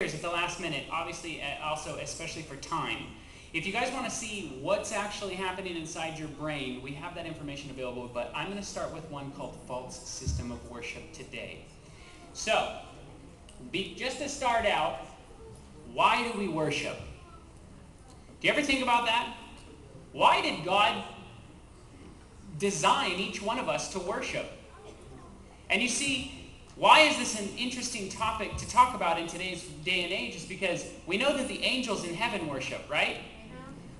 at the last minute, obviously also especially for time. If you guys want to see what's actually happening inside your brain, we have that information available, but I'm going to start with one called false system of worship today. So, just to start out, why do we worship? Do you ever think about that? Why did God design each one of us to worship? And you see, why is this an interesting topic to talk about in today's day and age? Is because we know that the angels in heaven worship, right?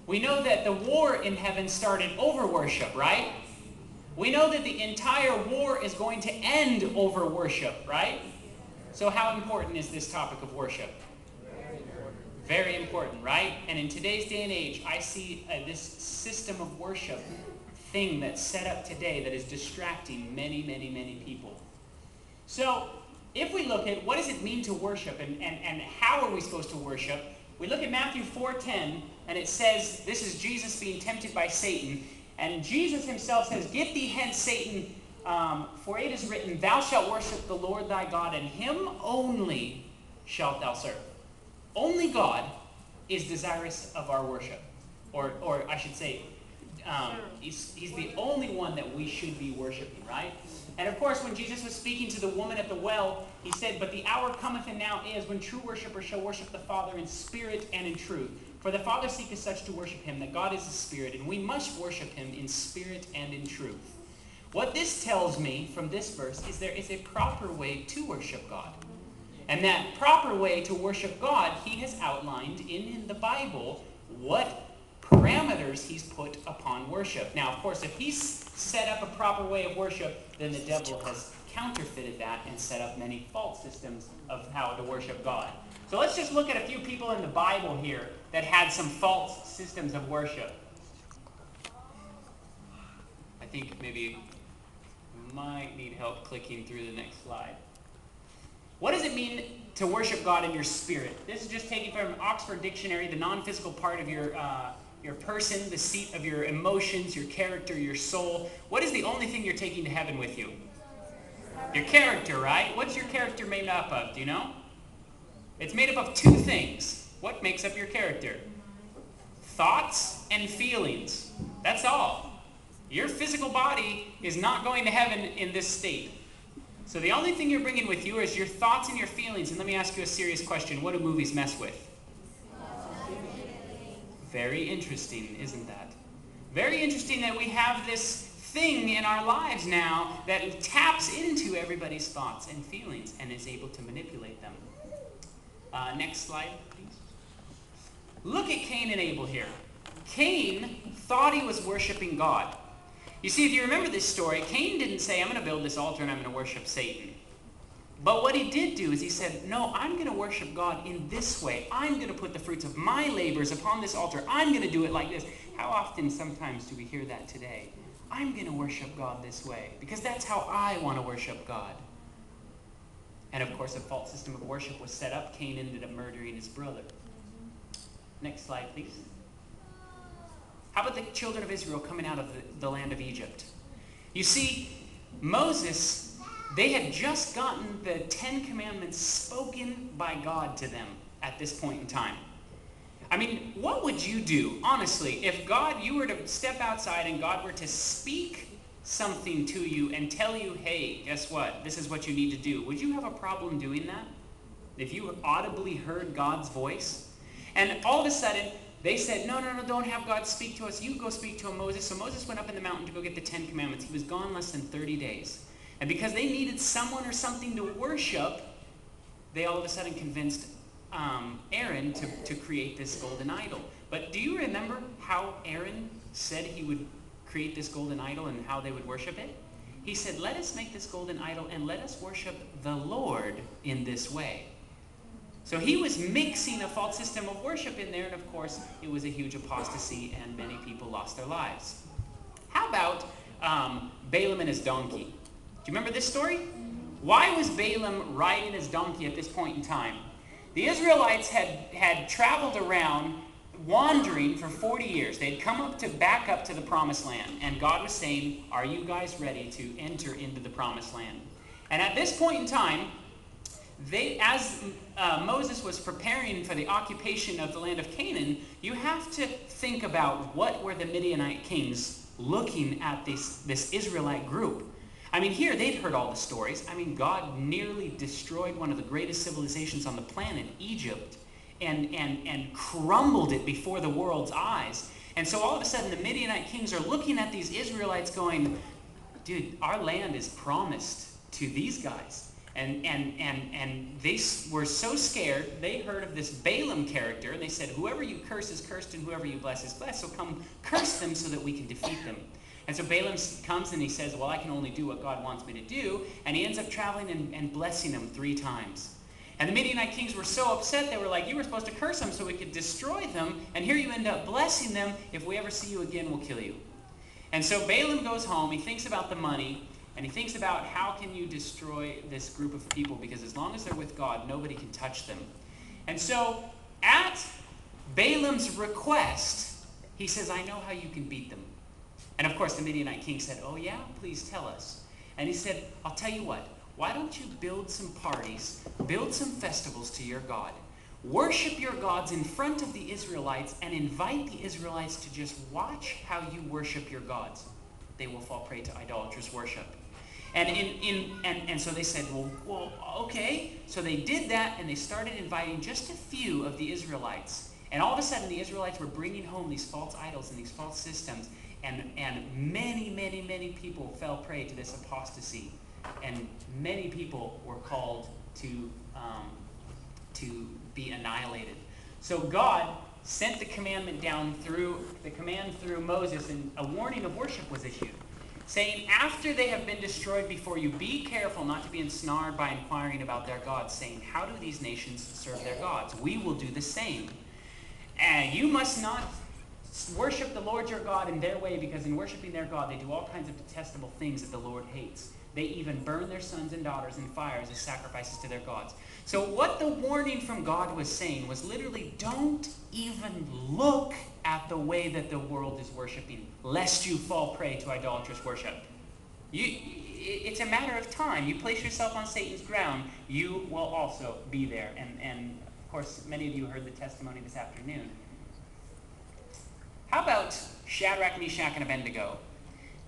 We know that the war in heaven started over worship, right? We know that the entire war is going to end over worship, right? So how important is this topic of worship? Very important, right? And in today's day and age, I see this system of worship thing that's set up today that is distracting many, many, many people. So, if we look at what does it mean to worship and how are we supposed to worship, we look at Matthew 4:10, and it says, this is Jesus being tempted by Satan, and Jesus himself says, "Get thee hence, Satan, for it is written, thou shalt worship the Lord thy God, and him only shalt thou serve." Only God is desirous of our worship. Or I should say, he's the only one that we should be worshiping, right? And of course, when Jesus was speaking to the woman at the well, he said, "But the hour cometh and now is, when true worshipers shall worship the Father in spirit and in truth. For the Father seeketh such to worship him, that God is a spirit, and we must worship him in spirit and in truth." What this tells me from this verse is there is a proper way to worship God. And that proper way to worship God, he has outlined in the Bible what parameters he's put upon worship. Now, of course, if he's set up a proper way of worship, then the devil has counterfeited that and set up many false systems of how to worship God. So let's just look at a few people in the Bible here that had some false systems of worship. I think maybe we might need help clicking through the next slide. What does it mean to worship God in your spirit? This is just taken from Oxford Dictionary, the non-physical part of your person, the seat of your emotions, your character, your soul. What is the only thing you're taking to heaven with you? Your character, right? What's your character made up of? Do you know? It's made up of two things. What makes up your character? Thoughts and feelings. That's all. Your physical body is not going to heaven in this state. So the only thing you're bringing with you is your thoughts and your feelings. And let me ask you a serious question. What do movies mess with? Very interesting, isn't that? Very interesting that we have this thing in our lives now that taps into everybody's thoughts and feelings and is able to manipulate them. Next slide, please. Look at Cain and Abel here. Cain thought he was worshiping God. You see, if you remember this story, Cain didn't say, "I'm going to build this altar and I'm going to worship Satan." But what he did do is he said, "No, I'm going to worship God in this way. I'm going to put the fruits of my labors upon this altar. I'm going to do it like this." How often sometimes do we hear that today? I'm going to worship God this way because that's how I want to worship God. And of course, a false system of worship was set up. Cain ended up murdering his brother. Next slide, please. How about the children of Israel coming out of the land of Egypt? You see, Moses, they had just gotten the 10 Commandments spoken by God to them at this point in time. I mean, what would you do, honestly, if you were to step outside and God were to speak something to you and tell you, "Hey, guess what? This is what you need to do." Would you have a problem doing that? If you audibly heard God's voice? And all of a sudden, they said, no, don't have God speak to us. You go speak to him, Moses. So Moses went up in the mountain to go get the 10 Commandments. He was gone less than 30 days. And because they needed someone or something to worship, they all of a sudden convinced Aaron to create this golden idol. But do you remember how Aaron said he would create this golden idol and how they would worship it? He said, "Let us make this golden idol and let us worship the Lord in this way." So he was mixing a false system of worship in there, and of course, it was a huge apostasy, and many people lost their lives. How about Balaam and his donkey? Do you remember this story? Why was Balaam riding his donkey at this point in time? The Israelites had traveled around wandering for 40 years. They'd come back up to the promised land, and God was saying, "Are you guys ready to enter into the promised land?" And at this point in time, as Moses was preparing for the occupation of the land of Canaan, you have to think about what were the Midianite kings looking at this Israelite group. I mean, here they'd heard all the stories. I mean, God nearly destroyed one of the greatest civilizations on the planet, Egypt, and crumbled it before the world's eyes. And so all of a sudden the Midianite kings are looking at these Israelites going, dude, our land is promised to these guys. And they were so scared, they heard of this Balaam character, and they said, whoever you curse is cursed, and whoever you bless is blessed, so come curse them so that we can defeat them. And so Balaam comes and he says, well, I can only do what God wants me to do, and he ends up traveling and blessing them 3 times. And the Midianite kings were so upset, they were like, you were supposed to curse them so we could destroy them, and here you end up blessing them. If we ever see you again, we'll kill you. And so Balaam goes home, he thinks about the money, and he thinks about how can you destroy this group of people, because as long as they're with God, nobody can touch them. And so at Balaam's request, he says, I know how you can beat them. And of course the Midianite king said, oh yeah, please tell us. And he said, I'll tell you what, why don't you build some parties, build some festivals to your God, worship your gods in front of the Israelites, and invite the Israelites to just watch how you worship your gods. They will fall prey to idolatrous worship. And so they said, well, okay. So they did that, and they started inviting just a few of the Israelites. And all of a sudden, the Israelites were bringing home these false idols and these false systems. And many, many, many people fell prey to this apostasy. And many people were called to be annihilated. So God sent the commandment down through Moses, and a warning of worship was issued, saying, after they have been destroyed before you, be careful not to be ensnared by inquiring about their gods, saying, how do these nations serve their gods? We will do the same. And you must not worship the Lord your God in their way, because in worshiping their God, they do all kinds of detestable things that the Lord hates. They even burn their sons and daughters in fires as sacrifices to their gods. So what the warning from God was saying was literally, don't even look at the way that the world is worshiping, lest you fall prey to idolatrous worship. It's a matter of time. You place yourself on Satan's ground, you will also be there. And of course, many of you heard the testimony this afternoon. How about Shadrach, Meshach, and Abednego?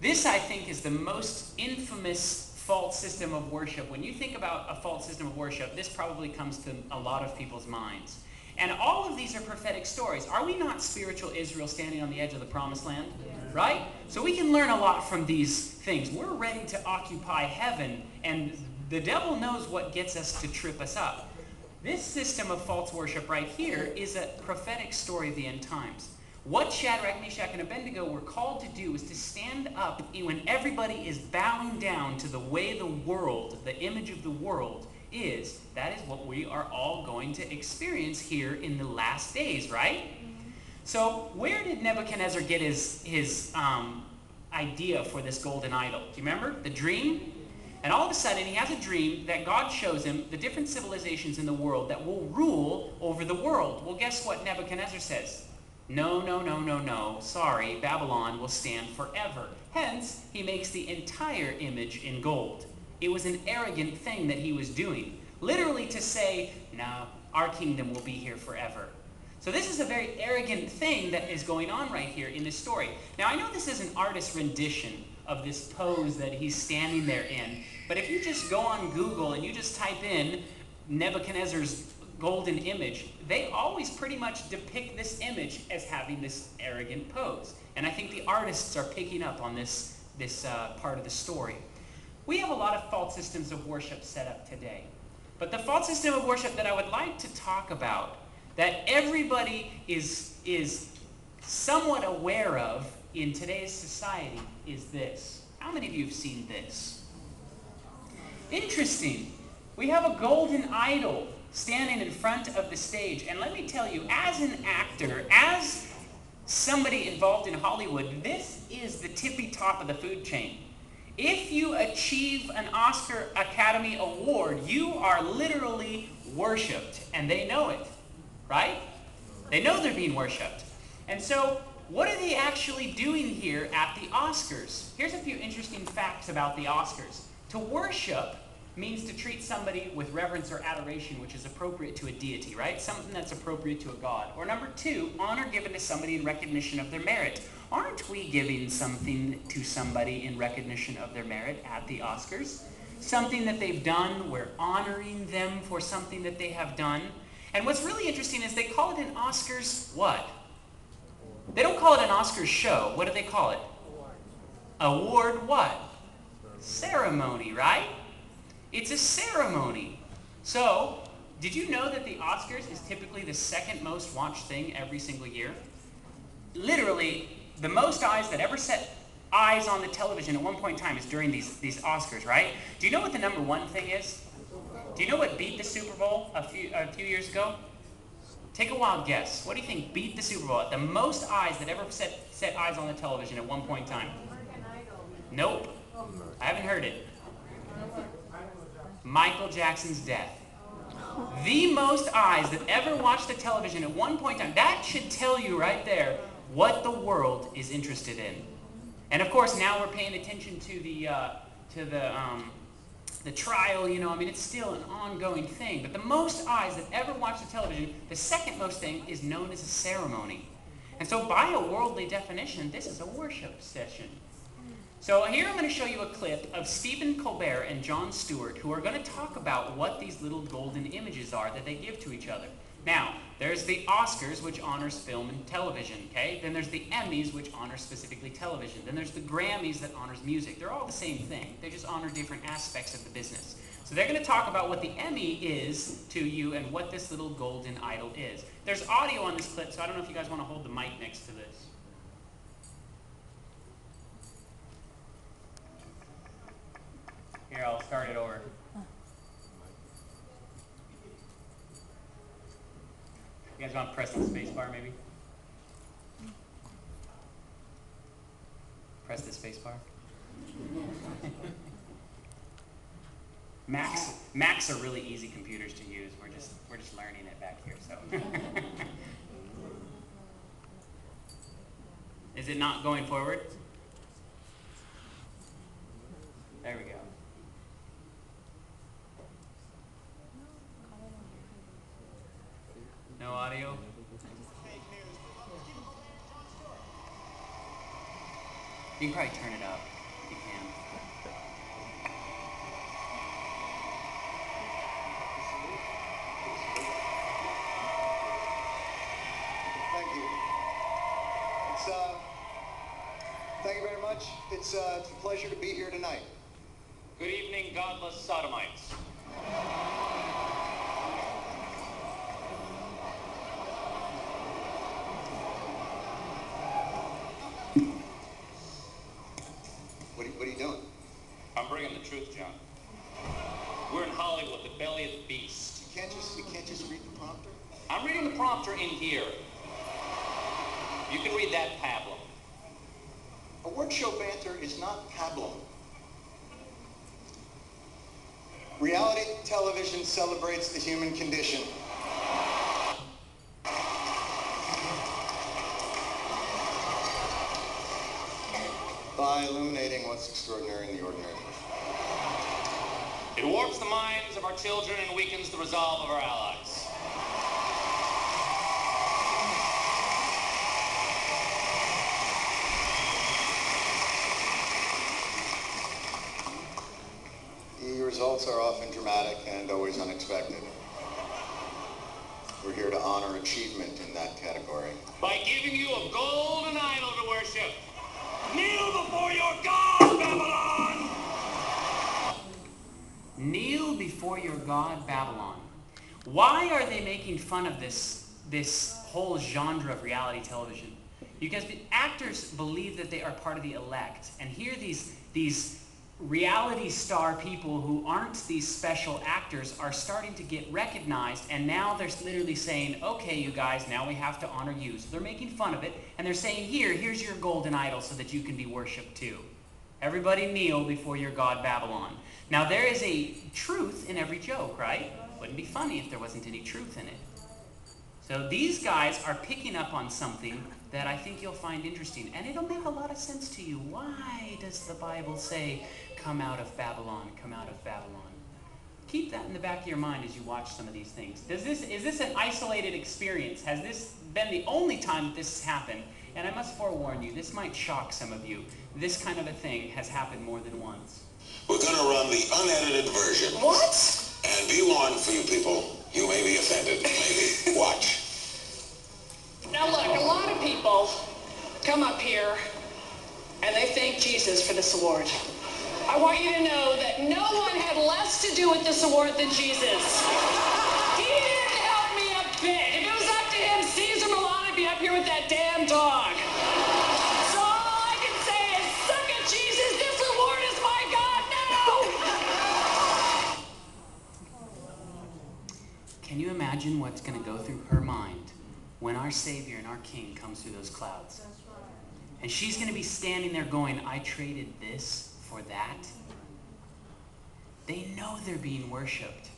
This, I think, is the most infamous false system of worship. When you think about a false system of worship, this probably comes to a lot of people's minds. And all of these are prophetic stories. Are we not spiritual Israel standing on the edge of the promised land? Yeah. Right? So we can learn a lot from these things. We're ready to occupy heaven, and the devil knows what gets us to trip us up. This system of false worship right here is a prophetic story of the end times. What Shadrach, Meshach, and Abednego were called to do is to stand up when everybody is bowing down to the way the world, the image of the world is. That is what we are all going to experience here in the last days, right? So where did Nebuchadnezzar get his idea for this golden idol? Do you remember? The dream? And all of a sudden he has a dream that God shows him the different civilizations in the world that will rule over the world. Well, guess what Nebuchadnezzar says? No, no, no, no, no. Sorry, Babylon will stand forever. Hence, he makes the entire image in gold. It was an arrogant thing that he was doing. Literally to say, no, our kingdom will be here forever. So this is a very arrogant thing that is going on right here in this story. Now, I know this is an artist's rendition of this pose that he's standing there in, but if you just go on Google and you just type in Nebuchadnezzar's golden image, they always pretty much depict this image as having this arrogant pose. And I think the artists are picking up on this part of the story. We have a lot of false systems of worship set up today. But the false system of worship that I would like to talk about, that everybody is somewhat aware of in today's society, is this. How many of you have seen this? Interesting. We have a golden idol standing in front of the stage. And let me tell you, as an actor, as somebody involved in Hollywood, this is the tippy top of the food chain. If you achieve an Oscar Academy Award, you are literally worshipped, and they know it, right? They know they're being worshipped. And so, what are they actually doing here at the Oscars? Here's a few interesting facts about the Oscars. To worship, means to treat somebody with reverence or adoration, which is appropriate to a deity, right? Something that's appropriate to a god. Or number two, honor given to somebody in recognition of their merit. Aren't we giving something to somebody in recognition of their merit at the Oscars? Something that they've done, we're honoring them for something that they have done. And what's really interesting is they call it an Oscars what? They don't call it an Oscars show. What do they call it? Award what? Ceremony, right? It's a ceremony. So, did you know that the Oscars is typically the second most watched thing every single year? Literally, the most eyes that ever set eyes on the television at one point in time is during these Oscars, right? Do you know what the number one thing is? Do you know what beat the Super Bowl a few years ago? Take a wild guess. What do you think beat the Super Bowl? The most eyes that ever set eyes on the television at one point in time. Nope. I haven't heard it. Michael Jackson's death. The most eyes that ever watched the television at one point in time. That should tell you right there what the world is interested in. And of course, now we're paying attention to the trial. You know, I mean, it's still an ongoing thing. But the most eyes that ever watched the television, the second most thing is known as a ceremony. And so, by a worldly definition, this is a worship session. So here I'm going to show you a clip of Stephen Colbert and Jon Stewart, who are going to talk about what these little golden images are that they give to each other. Now, there's the Oscars, which honors film and television, okay? Then there's the Emmys, which honors specifically television. Then there's the Grammys that honors music. They're all the same thing. They just honor different aspects of the business. So they're going to talk about what the Emmy is to you and what this little golden idol is. There's audio on this clip, so I don't know if you guys want to hold the mic next to this. Here, I'll start it over. You guys want to press the space bar, maybe? Press the space bar. Macs are really easy computers to use. We're just learning it back here, so. Is it not going forward? There we go. No audio? You can probably turn it up if you can. Thank you. Thank you very much. It's a pleasure to be here tonight. Good evening, godless sodomites. What are you doing? I'm bringing the truth, John. We're in Hollywood, the belly of the beast. You can't just read the prompter? I'm reading the prompter in here. You can read that pablum. Award show banter is not pablum. Reality television celebrates the human condition. By illuminating what's extraordinary in the ordinary. It warps the minds of our children and weakens the resolve of our allies. The results are often dramatic and always unexpected. We're here to honor achievement in that category. By giving you a golden idol to worship. Kneel before your God, Babylon! Kneel before your God, Babylon. Why are they making fun of this whole genre of reality television? Because the actors believe that they are part of the elect. And here these reality star people who aren't these special actors are starting to get recognized, and now they're literally saying, okay, you guys, now we have to honor you. So they're making fun of it, and they're saying, here's your golden idol so that you can be worshipped too. Everybody kneel before your God Babylon. Now there is a truth in every joke, right? Wouldn't be funny if there wasn't any truth in it. So these guys are picking up on something that I think you'll find interesting. And it'll make a lot of sense to you. Why does the Bible say, come out of Babylon, come out of Babylon? Keep that in the back of your mind as you watch some of these things. Is this an isolated experience? Has this been the only time that this has happened? And I must forewarn you, this might shock some of you. This kind of a thing has happened more than once. We're going to run the unedited version. What? And be warned for you people, you may be offended, maybe. Watch. Now look, a lot of people come up here and they thank Jesus for this award. I want you to know that no one had less to do with this award than Jesus. He didn't help me a bit. If it was up to him, Caesar Milan would be up here with that damn dog. So all I can say is, suck it, Jesus, this award is my God now! Can you imagine what's going to go through her mind when our Savior and our King comes through those clouds? And she's going to be standing there going, I traded this for that. They know they're being worshipped.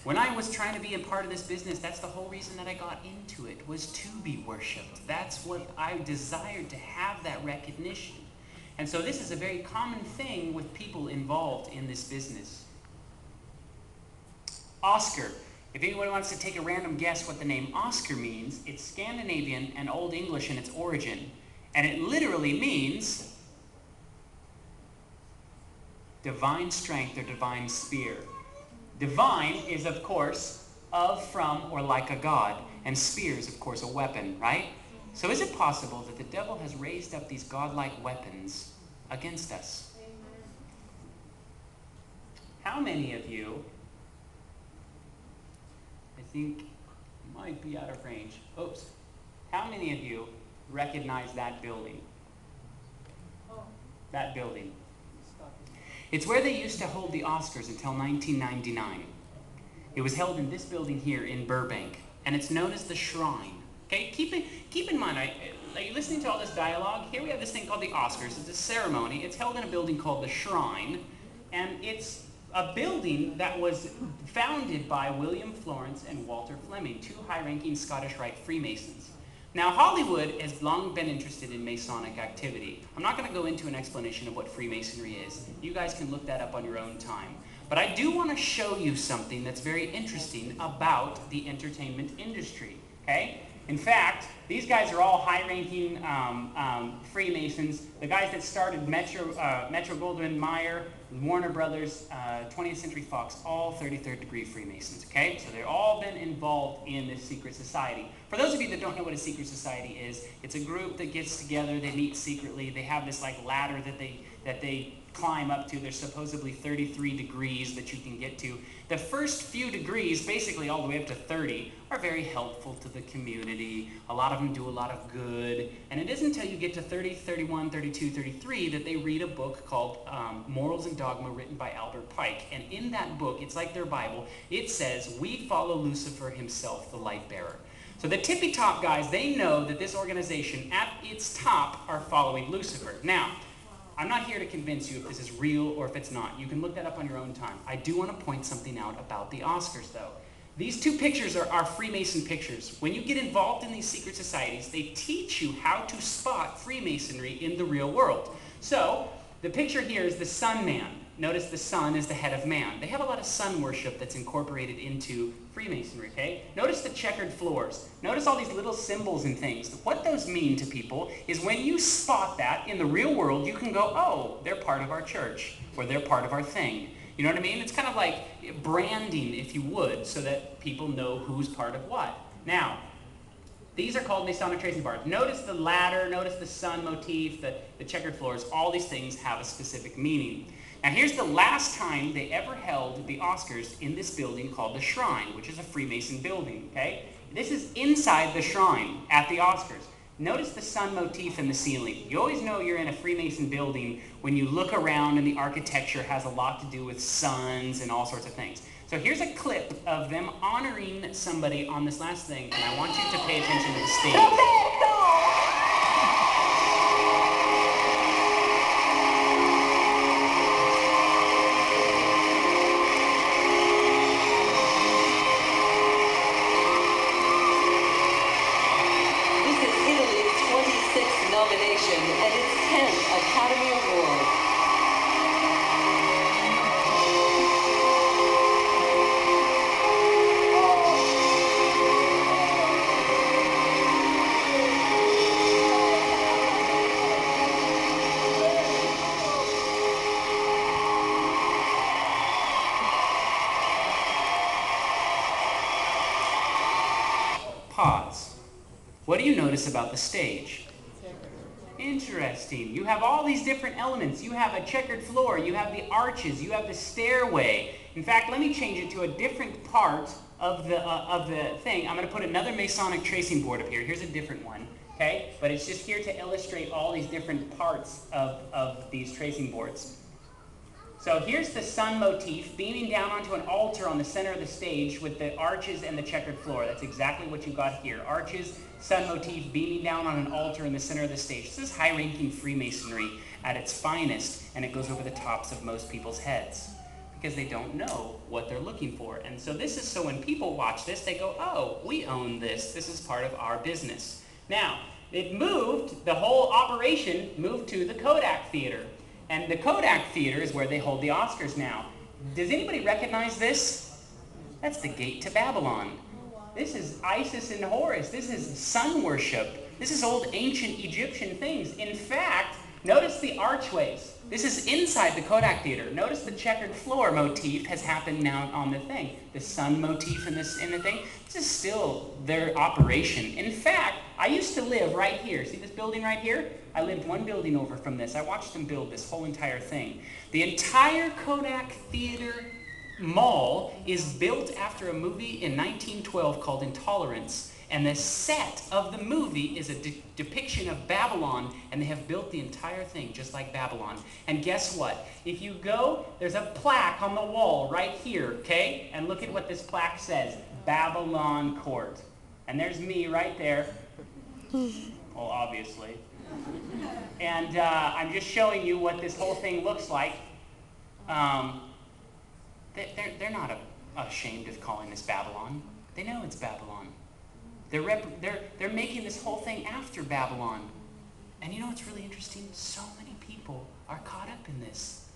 When I was trying to be a part of this business, that's the whole reason that I got into it, was to be worshipped. That's what I desired, to have that recognition. And so this is a very common thing with people involved in this business. Oscar. If anyone wants to take a random guess what the name Oscar means, it's Scandinavian and Old English in its origin. And it literally means divine strength or divine spear. Divine is, of course, of, from, or like a god. And spear is, of course, a weapon, right? So is it possible that the devil has raised up these godlike weapons against us? How many of you, I think, might be out of range. Oops. How many of you recognize that building? That building. It's where they used to hold the Oscars until 1999. It was held in this building here in Burbank, and it's known as the Shrine. Okay, keep in mind, are you listening to all this dialogue? Here we have this thing called the Oscars. It's a ceremony. It's held in a building called the Shrine, and it's a building that was founded by William Florence and Walter Fleming, two high-ranking Scottish Rite Freemasons. Now, Hollywood has long been interested in Masonic activity. I'm not going to go into an explanation of what Freemasonry is. You guys can look that up on your own time. But I do want to show you something that's very interesting about the entertainment industry, okay? In fact, these guys are all high-ranking Freemasons. The guys that started Metro-Goldwyn-Mayer, Warner Brothers, 20th Century Fox, all 33rd degree Freemasons, okay? So they've all been involved in this secret society. For those of you that don't know what a secret society is, it's a group that gets together, they meet secretly, they have this like ladder that they climb up to. There's supposedly 33 degrees that you can get to. The first few degrees, basically all the way up to 30, are very helpful to the community. A lot of them do a lot of good. And it isn't until you get to 30, 31, 32, 33 that they read a book called Morals and Dogma, written by Albert Pike. And in that book, it's like their Bible, it says, we follow Lucifer himself, the light bearer. So the tippy top guys, they know that this organization at its top are following Lucifer. Now, I'm not here to convince you if this is real or if it's not. You can look that up on your own time. I do want to point something out about the Oscars, though. These two pictures are Freemason pictures. When you get involved in these secret societies, they teach you how to spot Freemasonry in the real world. So, the picture here is the Sun Man. Notice the sun is the head of man. They have a lot of sun worship that's incorporated into Freemasonry, okay? Notice the checkered floors. Notice all these little symbols and things. What those mean to people is when you spot that in the real world, you can go, oh, they're part of our church, or they're part of our thing. You know what I mean? It's kind of like branding, if you would, so that people know who's part of what. Now, these are called Masonic tracing bars. Notice the ladder, notice the sun motif, the checkered floors. All these things have a specific meaning. Now here's the last time they ever held the Oscars in this building called the Shrine, which is a Freemason building, okay? This is inside the Shrine at the Oscars. Notice the sun motif in the ceiling. You always know you're in a Freemason building when you look around and the architecture has a lot to do with suns and all sorts of things. So here's a clip of them honoring somebody on this last thing, and I want you to pay attention to the stage. And its 10th Academy Award. pause. What do you notice about the stage? Interesting. You have all these different elements. You have a checkered floor. You have the arches. You have the stairway. In fact, let me change it to a different part of the thing. I'm going to put another Masonic tracing board up here. Here's a different one. Okay? But it's just here to illustrate all these different parts of these tracing boards. So here's the sun motif beaming down onto an altar on the center of the stage with the arches and the checkered floor. That's exactly what you got here. Arches, sun motif beaming down on an altar in the center of the stage. This is high-ranking Freemasonry at its finest, and it goes over the tops of most people's heads because they don't know what they're looking for. And so this is so when people watch this, they go, oh, we own this. This is part of our business. Now, it moved, the whole operation moved to the Kodak Theater. And the Kodak Theater is where they hold the Oscars now. Does anybody recognize this? That's the gate to Babylon. This is Isis and Horus. This is sun worship. This is old ancient Egyptian things. In fact, notice the archways. This is inside the Kodak Theater. Notice the checkered floor motif has happened now on the thing. The sun motif in the thing. This is still their operation. In fact, I used to live right here. See this building right here? I lived one building over from this. I watched them build this whole entire thing. The entire Kodak Theater Mall is built after a movie in 1912 called Intolerance. And the set of the movie is a depiction of Babylon, and they have built the entire thing just like Babylon. And guess what? If you go, there's a plaque on the wall right here, okay? And look at what this plaque says, Babylon Court. And there's me right there. Well, obviously. And I'm just showing you what this whole thing looks like. They're not ashamed of calling this Babylon. They know it's Babylon. They're making this whole thing after Babylon. And you know what's really interesting? So many people are caught up in this.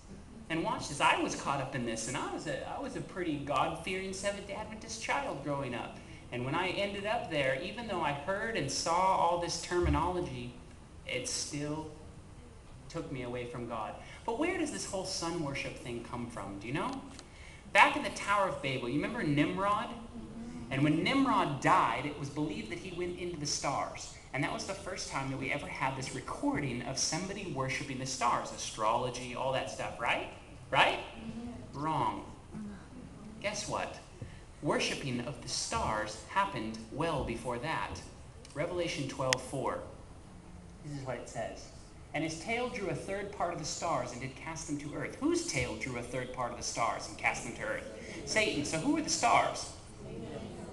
And watch this. I was caught up in this, and I was a pretty God-fearing Seventh Adventist child growing up. And when I ended up there, even though I heard and saw all this terminology, it still took me away from God. But where does this whole sun worship thing come from? Do you know? Back in the Tower of Babel, you remember Nimrod? And when Nimrod died, it was believed that he went into the stars. And that was the first time that we ever had this recording of somebody worshiping the stars. Astrology, all that stuff, right? Right? Wrong. Guess what? Worshiping of the stars happened well before that. Revelation 12:4. This is what it says. And his tail drew a third part of the stars and did cast them to earth. Whose tail drew a third part of the stars and cast them to earth? Satan. So who are the stars?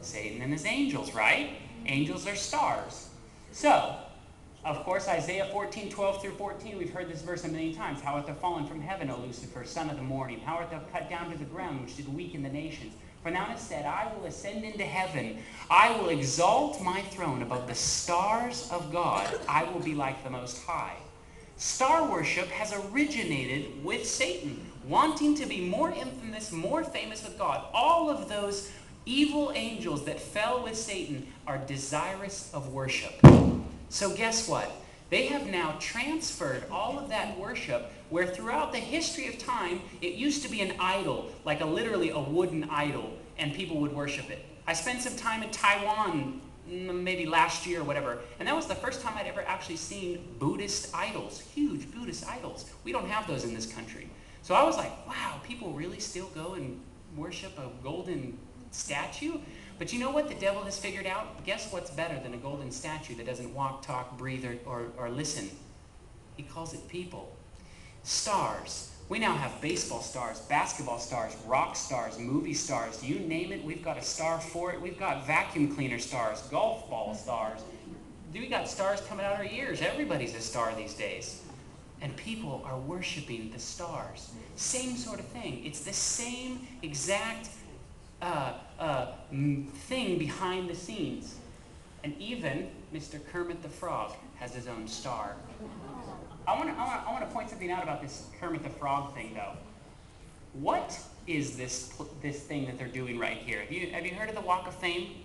Satan and his angels, right? Angels are stars. So, of course, Isaiah 14:12 through 14, we've heard this verse a million times. How art thou fallen from heaven, O Lucifer, son of the morning? How art thou cut down to the ground, which did weaken the nations? For now it is said, I will ascend into heaven. I will exalt my throne above the stars of God. I will be like the Most High. Star worship has originated with Satan, wanting to be more infamous, more famous with God. All of those evil angels that fell with Satan are desirous of worship. So guess what? They have now transferred all of that worship where throughout the history of time, it used to be an idol, like literally a wooden idol, and people would worship it. I spent some time in Taiwan, maybe last year or whatever, and that was the first time I'd ever actually seen Buddhist idols, huge Buddhist idols. We don't have those in this country. So I was like, wow, people really still go and worship a golden statue? But you know what the devil has figured out? Guess what's better than a golden statue that doesn't walk, talk, breathe, or listen? He calls it people. Stars. We now have baseball stars, basketball stars, rock stars, movie stars. You name it, we've got a star for it. We've got vacuum cleaner stars, golf ball stars. We got stars coming out our ears. Everybody's a star these days. And people are worshiping the stars. Same sort of thing. It's the same exact thing behind the scenes. And even Mr. Kermit the Frog has his own star. I want to point something out about this Kermit the Frog thing, though. What is this thing that they're doing right here? Have you heard of the Walk of Fame?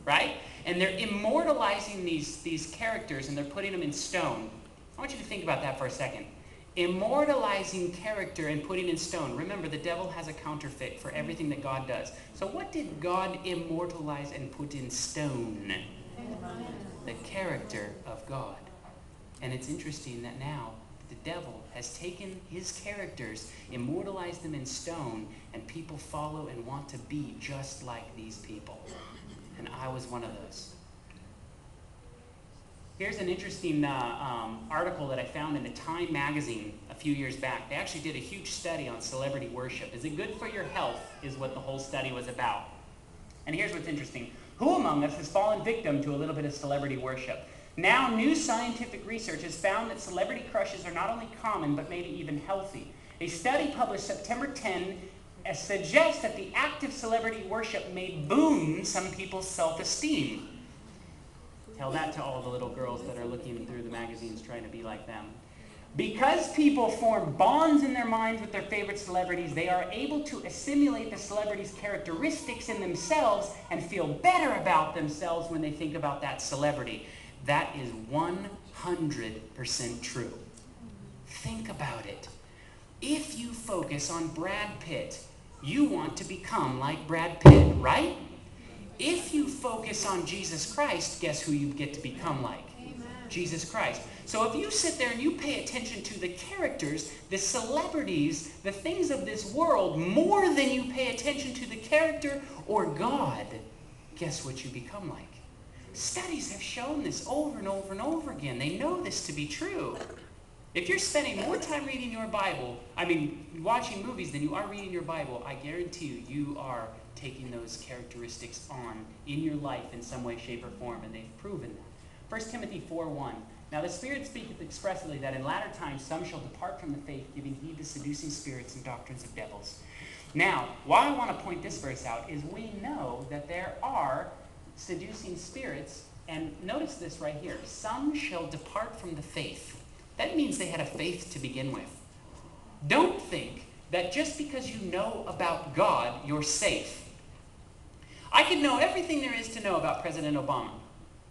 Right? And they're immortalizing these characters, and they're putting them in stone. I want you to think about that for a second. Immortalizing character and putting in stone. Remember, the devil has a counterfeit for everything that God does. So what did God immortalize and put in stone? the character of God. And it's interesting that now the devil has taken his characters, immortalized them in stone, and people follow and want to be just like these people. And I was one of those. Here's an interesting article that I found in the Time magazine a few years back. They actually did a huge study on celebrity worship. Is it good for your health, is what the whole study was about. And here's what's interesting. Who among us has fallen victim to a little bit of celebrity worship? Now, new scientific research has found that celebrity crushes are not only common, but maybe even healthy. A study published September 10 suggests that the act of celebrity worship may boom some people's self-esteem. Tell that to all the little girls that are looking through the magazines trying to be like them. Because people form bonds in their minds with their favorite celebrities, they are able to assimilate the celebrity's characteristics in themselves and feel better about themselves when they think about that celebrity. That is 100% true. Think about it. If you focus on Brad Pitt, you want to become like Brad Pitt, right? If you focus on Jesus Christ, guess who you get to become like? Amen. Jesus Christ. So if you sit there and you pay attention to the characters, the celebrities, the things of this world, more than you pay attention to the character or God, guess what you become like? Studies have shown this over and over and over again. They know this to be true. If you're spending more time reading your Bible, watching movies than you are reading your Bible, I guarantee you are taking those characteristics on in your life in some way, shape, or form, and they've proven that. 1 Timothy 4:1. Now the Spirit speaketh expressly that in latter times some shall depart from the faith, giving heed to seducing spirits and doctrines of devils. Now, why I want to point this verse out is we know that there are seducing spirits, and notice this right here. Some shall depart from the faith. That means they had a faith to begin with. Don't think that just because you know about God, you're safe. I could know everything there is to know about President Obama.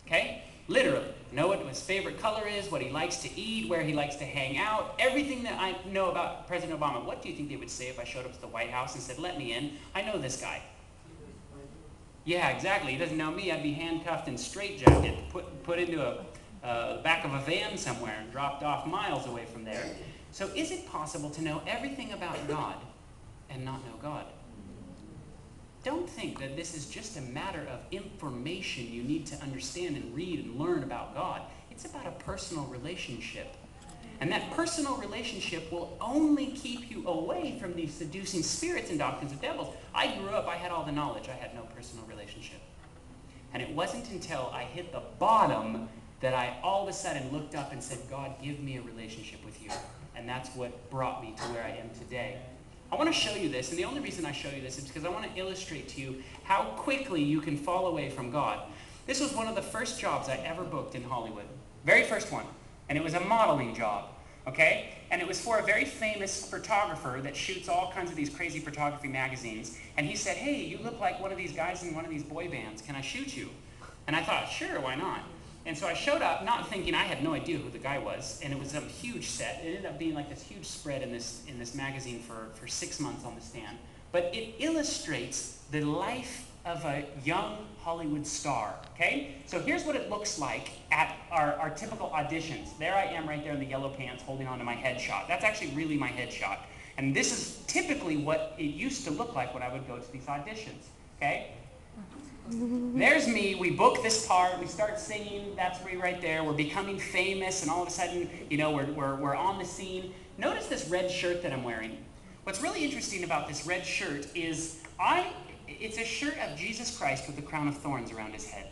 Okay? Literally. Know what his favorite color is, what he likes to eat, where he likes to hang out, everything that I know about President Obama. What do you think they would say if I showed up to the White House and said, let me in? I know this guy. Yeah, exactly. He doesn't know me. I'd be handcuffed in straitjacket, put into a back of a van somewhere and dropped off miles away from there. So is it possible to know everything about God and not know God? Don't think that this is just a matter of information you need to understand and read and learn about God. It's about a personal relationship. And that personal relationship will only keep you away from these seducing spirits and doctrines of devils. I grew up, I had all the knowledge. I had no personal relationship. And it wasn't until I hit the bottom that I all of a sudden looked up and said, God, give me a relationship with you. And that's what brought me to where I am today. I want to show you this, and the only reason I show you this is because I want to illustrate to you how quickly you can fall away from God. This was one of the first jobs I ever booked in Hollywood. Very first one. And it was a modeling job. Okay? And it was for a very famous photographer that shoots all kinds of these crazy photography magazines. And he said, hey, you look like one of these guys in one of these boy bands. Can I shoot you? And I thought, sure, why not? And so I showed up, not thinking, I had no idea who the guy was, and it was a huge set. It ended up being like this huge spread in this magazine for 6 months on the stand. But it illustrates the life of a young Hollywood star, okay? So here's what it looks like at our typical auditions. There I am right there in the yellow pants holding on to my headshot. That's actually really my headshot. And this is typically what it used to look like when I would go to these auditions, okay? There's me, we book this part, we start singing, that's me right there, we're becoming famous, and all of a sudden, you know, we're on the scene. Notice this red shirt that I'm wearing. What's really interesting about this red shirt is it's a shirt of Jesus Christ with a crown of thorns around his head.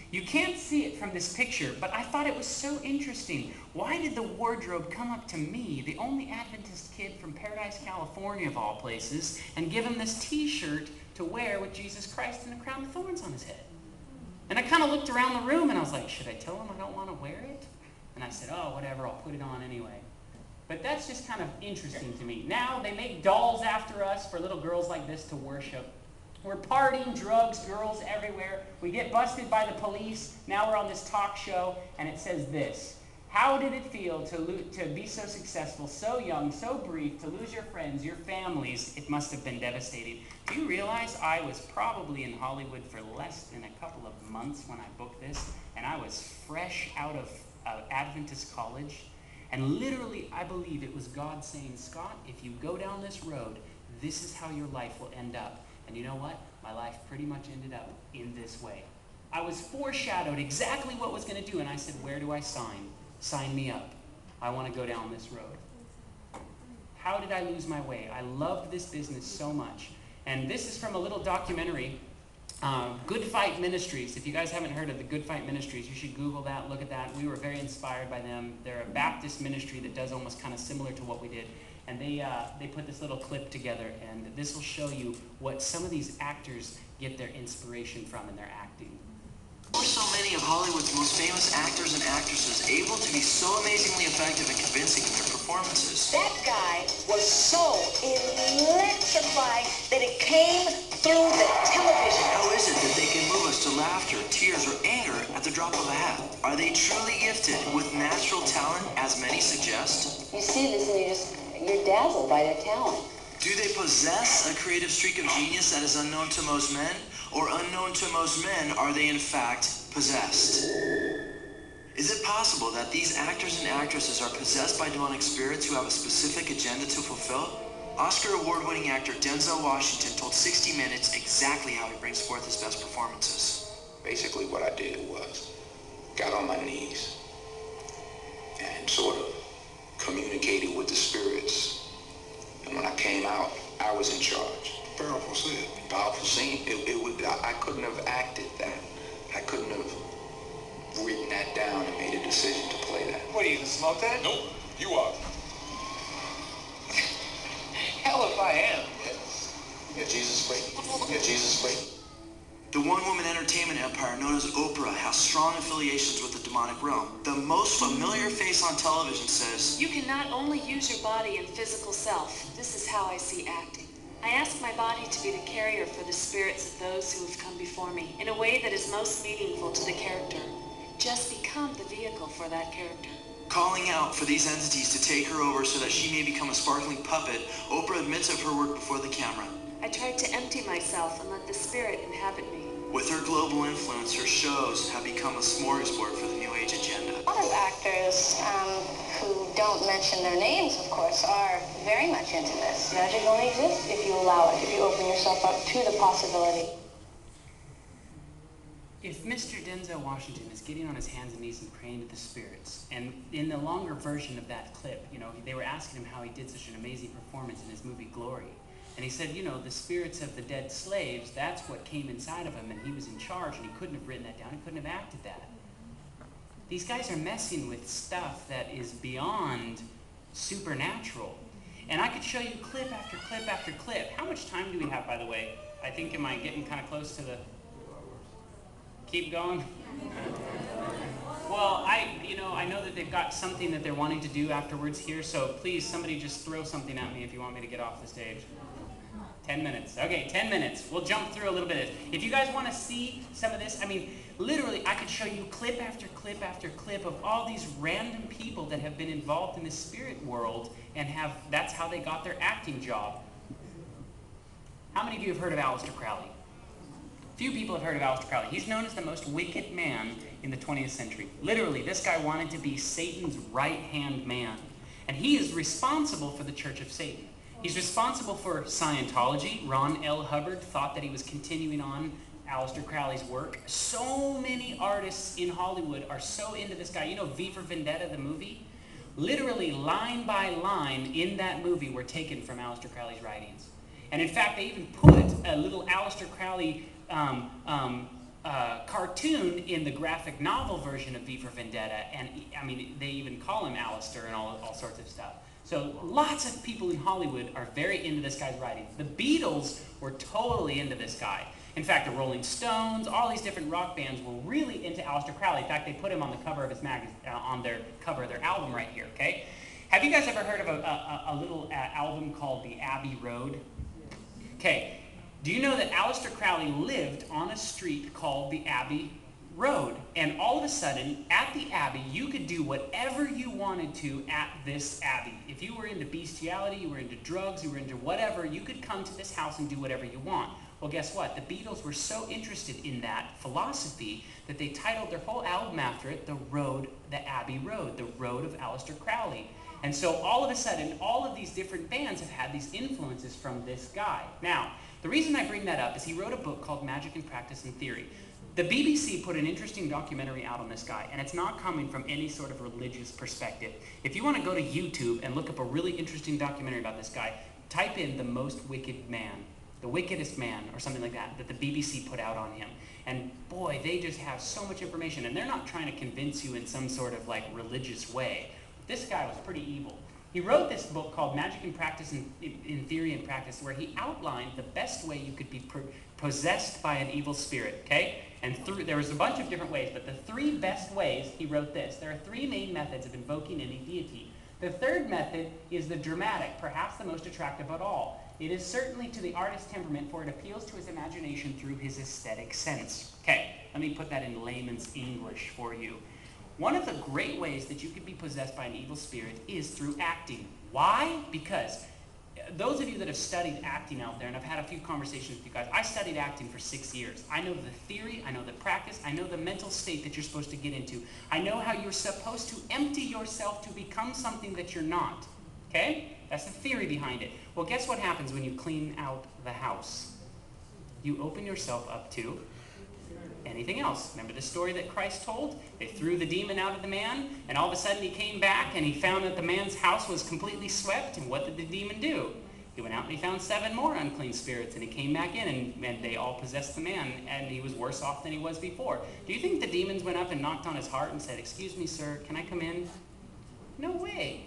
You can't see it from this picture, but I thought it was so interesting. Why did the wardrobe come up to me, the only Adventist kid from Paradise, California of all places, and give him this t-shirt to wear with Jesus Christ and a crown of thorns on his head? And I kind of looked around the room and I was like, should I tell him I don't want to wear it? And I said, oh, whatever, I'll put it on anyway. But that's just kind of interesting to me. Now they make dolls after us for little girls like this to worship. We're partying, drugs, girls everywhere. We get busted by the police. Now we're on this talk show and it says this: How did it feel to be so successful, so young, so brief, to lose your friends, your families? It must have been devastating. Do you realize I was probably in Hollywood for less than a couple of months when I booked this, and I was fresh out of Adventist college? And literally, I believe it was God saying, Scott, if you go down this road, this is how your life will end up. And you know what? My life pretty much ended up in this way. I was foreshadowed exactly what was going to do, and I said, where do I sign? Sign me up. I want to go down this road. How did I lose my way? I loved this business so much. And this is from a little documentary, Good Fight Ministries. If you guys haven't heard of the Good Fight Ministries, you should Google that, look at that. We were very inspired by them. They're a Baptist ministry that does almost kind of similar to what we did. And they put this little clip together, and this will show you what some of these actors get their inspiration from in their acting. How are so many of Hollywood's most famous actors and actresses able to be so amazingly effective and convincing in their performances? That guy was so electrifying that it came through the television. How is it that they can move us to laughter, tears, or anger at the drop of a hat? Are they truly gifted with natural talent, as many suggest? You see this and you're dazzled by their talent. Do they possess a creative streak of genius that is unknown to most men? Or unknown to most men, are they in fact possessed? Is it possible that these actors and actresses are possessed by demonic spirits who have a specific agenda to fulfill? Oscar award-winning actor Denzel Washington told 60 Minutes exactly how he brings forth his best performances. Basically what I did was got on my knees and sort of communicated with the spirits. And when I came out, I was in charge. Powerful scene. Powerful scene. I couldn't have acted that. I couldn't have written that down and made a decision to play that. What, are you gonna smoke that? Nope, you are. Hell if I am. Yeah, Jesus wait. Yeah, Jesus wait. The one-woman entertainment empire known as Oprah has strong affiliations with the demonic realm. The most familiar face on television says, "You can not only use your body and physical self. This is how I see acting. I ask my body to be the carrier for the spirits of those who have come before me in a way that is most meaningful to the character. Just become the vehicle for that character." calling out for these entities to take her over so that she may become a sparkling puppet, Oprah admits of her work before the camera. I tried to empty myself and let the spirit inhabit me. With her global influence, her shows have become a smorgasbord for the New Age agenda. A lot of actors who don't mention their names, of course, are very much into this. Magic only exists if you allow it, if you open yourself up to the possibility. If Mr. Denzel Washington is getting on his hands and knees and praying to the spirits, and in the longer version of that clip, they were asking him how he did such an amazing performance in his movie Glory. And he said, the spirits of the dead slaves, that's what came inside of him, and he was in charge, and he couldn't have written that down, he couldn't have acted that. These guys are messing with stuff that is beyond supernatural. And I could show you clip after clip after clip. How much time do we have, by the way? I think, am I getting kind of close to the... Keep going? Well, I know that they've got something that they're wanting to do afterwards here, so please, somebody just throw something at me if you want me to get off the stage. 10 minutes. Okay, 10 minutes. We'll jump through a little bit of this. If you guys want to see some of this, literally, I could show you clip after clip after clip of all these random people that have been involved in the spirit world and that's how they got their acting job. How many of you have heard of Aleister Crowley? Few people have heard of Aleister Crowley. He's known as the most wicked man in the 20th century. Literally, this guy wanted to be Satan's right-hand man. And he is responsible for the Church of Satan. He's responsible for Scientology. Ron L. Hubbard thought that he was continuing on Aleister Crowley's work. So many artists in Hollywood are so into this guy. V for Vendetta, the movie? Literally, line by line in that movie were taken from Aleister Crowley's writings. And in fact, they even put a little Aleister Crowley cartoon in the graphic novel version of V for Vendetta, and they even call him Aleister and all sorts of stuff. So lots of people in Hollywood are very into this guy's writing. The Beatles were totally into this guy. In fact, the Rolling Stones, all these different rock bands were really into Aleister Crowley. In fact, they put him on the cover of his on their cover of their album right here. Okay, have you guys ever heard of a little album called The Abbey Road? Okay. Do you know that Aleister Crowley lived on a street called the Abbey road. And all of a sudden, at the Abbey, you could do whatever you wanted to at this Abbey. If you were into bestiality, you were into drugs, you were into whatever, you could come to this house and do whatever you want. Well, guess what? The Beatles were so interested in that philosophy that they titled their whole album after it, the Abbey Road, the Road of Aleister Crowley. And so all of a sudden, all of these different bands have had these influences from this guy. Now, the reason I bring that up is he wrote a book called Magic in Practice and Theory. The BBC put an interesting documentary out on this guy, and it's not coming from any sort of religious perspective. If you want to go to YouTube and look up a really interesting documentary about this guy, type in The Most Wicked Man, The Wickedest Man, or something like that the BBC put out on him. And boy, they just have so much information, and they're not trying to convince you in some sort of like religious way. This guy was pretty evil. He wrote this book called Magic in Practice in Theory and Practice, where he outlined the best way you could be possessed by an evil spirit, okay? And there was a bunch of different ways, but the 3 best ways, he wrote this. There are 3 main methods of invoking any deity. The third method is the dramatic, perhaps the most attractive of all. It is certainly to the artist's temperament, for it appeals to his imagination through his aesthetic sense. Okay, let me put that in layman's English for you. One of the great ways that you could be possessed by an evil spirit is through acting. Why? Because those of you that have studied acting out there, and I've had a few conversations with you guys, I studied acting for 6 years. I know the theory, I know the practice, I know the mental state that you're supposed to get into. I know how you're supposed to empty yourself to become something that you're not. Okay? That's the theory behind it. Well, guess what happens when you clean out the house? You open yourself up to anything else. Remember the story that Christ told? They threw the demon out of the man, and all of a sudden he came back and he found that the man's house was completely swept, and what did the demon do? He went out and he found 7 more unclean spirits, and he came back in, and they all possessed the man, and he was worse off than he was before. Do you think the demons went up and knocked on his heart and said, "Excuse me, sir, can I come in?" No way.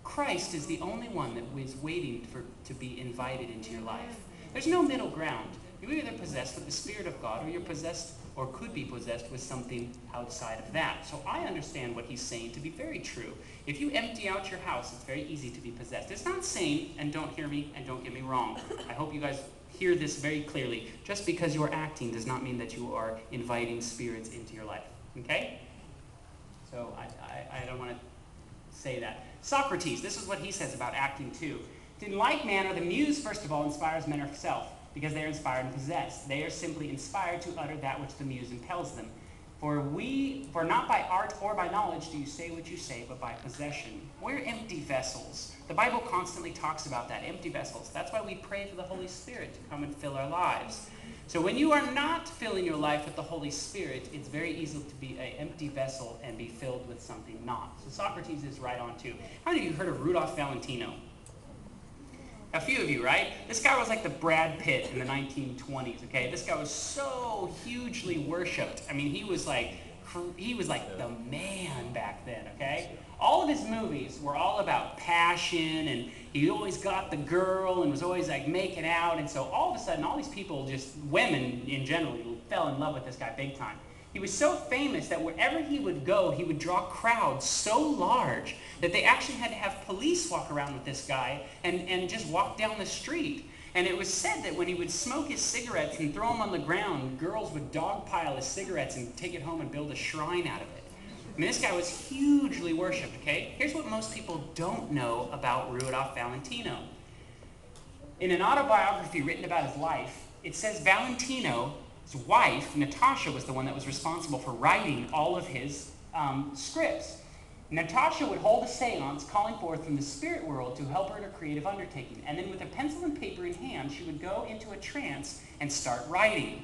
Christ is the only one that was waiting to be invited into your life. There's no middle ground. You're either possessed with the Spirit of God, or you're possessed or could be possessed with something outside of that. So I understand what he's saying to be very true. If you empty out your house, it's very easy to be possessed. It's not saying, and don't hear me, and don't get me wrong, I hope you guys hear this very clearly, just because you're acting does not mean that you are inviting spirits into your life. Okay? So I don't want to say that. Socrates, this is what he says about acting too. In like manner, the muse, first of all, inspires men herself, because they are inspired and possessed. They are simply inspired to utter that which the muse impels them. For not by art or by knowledge do you say what you say, but by possession. We're empty vessels. The Bible constantly talks about that, empty vessels. That's why we pray for the Holy Spirit to come and fill our lives. So when you are not filling your life with the Holy Spirit, it's very easy to be an empty vessel and be filled with something not. So Socrates is right on too. How many of you heard of Rudolph Valentino? A few of you, right? This guy was like the Brad Pitt in the 1920s, okay? This guy was so hugely worshipped. I mean, he was like the man back then, okay? All of his movies were all about passion, and he always got the girl and was always like making out, and so all of a sudden, all these people, just women in general, fell in love with this guy big time. He was so famous that wherever he would go, he would draw crowds so large that they actually had to have police walk around with this guy and just walk down the street. And it was said that when he would smoke his cigarettes and throw them on the ground, girls would dogpile his cigarettes and take it home and build a shrine out of it. I mean, this guy was hugely worshipped, okay? Here's what most people don't know about Rudolph Valentino. In an autobiography written about his life, it says Valentino's wife, Natasha, was the one that was responsible for writing all of his scripts. Natasha would hold a seance calling forth from the spirit world to help her in a creative undertaking. And then with a pencil and paper in hand, she would go into a trance and start writing.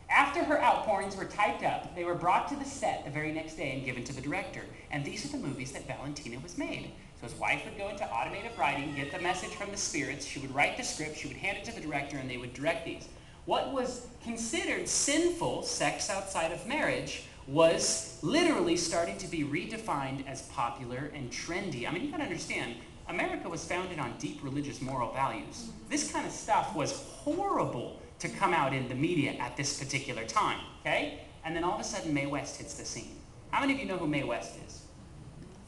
After her outpourings were typed up, they were brought to the set the very next day and given to the director. And these are the movies that Valentino was made. So his wife would go into automated writing, get the message from the spirits, she would write the script, she would hand it to the director, and they would direct these. What was considered sinful, sex outside of marriage, was literally starting to be redefined as popular and trendy. I mean, you gotta understand, America was founded on deep religious moral values. This kind of stuff was horrible to come out in the media at this particular time, okay? And then all of a sudden, Mae West hits the scene. How many of you know who Mae West is?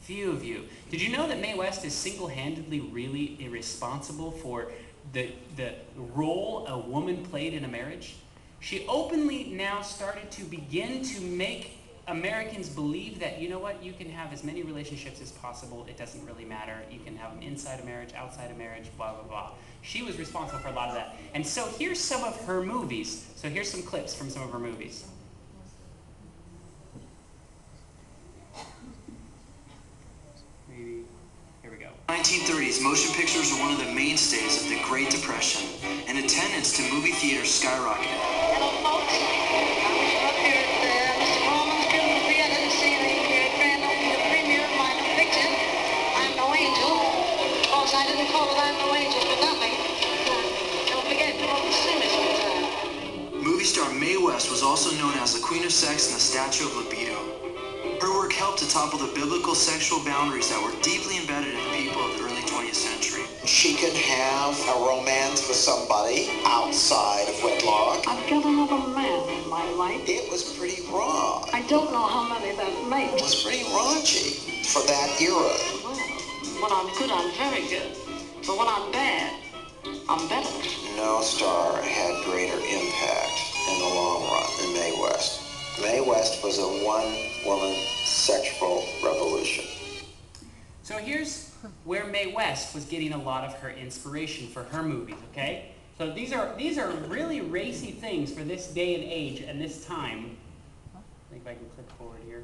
Few of you. Did you know that Mae West is single-handedly really irresponsible for the role a woman played in a marriage? She openly now started to begin to make Americans believe that, you know what, you can have as many relationships as possible. It doesn't really matter. You can have them inside a marriage, outside a marriage, blah, blah, blah. She was responsible for a lot of that. And so here's some of her movies. So here's some clips from some of her movies. Maybe, here we go. 1930s, motion pictures were one of the mainstays of the Great Depression, and attendance to movie theaters skyrocketed. Hello, folks. I was up here at Mr. Coleman's Film Theater to see the grand opening premiere of my fiction, I'm No Angel. Of course, I didn't call it I'm No Angel for nothing. Don't forget, come up and see me sometime. Movie star Mae West was also known as the Queen of Sex and the Statue of Libido. Her work helped to topple the biblical sexual boundaries that were deeply embedded in the people of the early 20th century. She could have a romance with somebody outside of wedlock. I've got another man in my life. It was pretty raw. I don't know how many that It makes. was pretty raunchy for that era. Well, when I'm good, I'm very good. But when I'm bad, I'm better. No star had greater impact in the long run than Mae West. Mae West was a one-woman sexual revolution. So here's where Mae West was getting a lot of her inspiration for her movies, okay? So these are really racy things for this day and age and this time. I think if I can click forward here.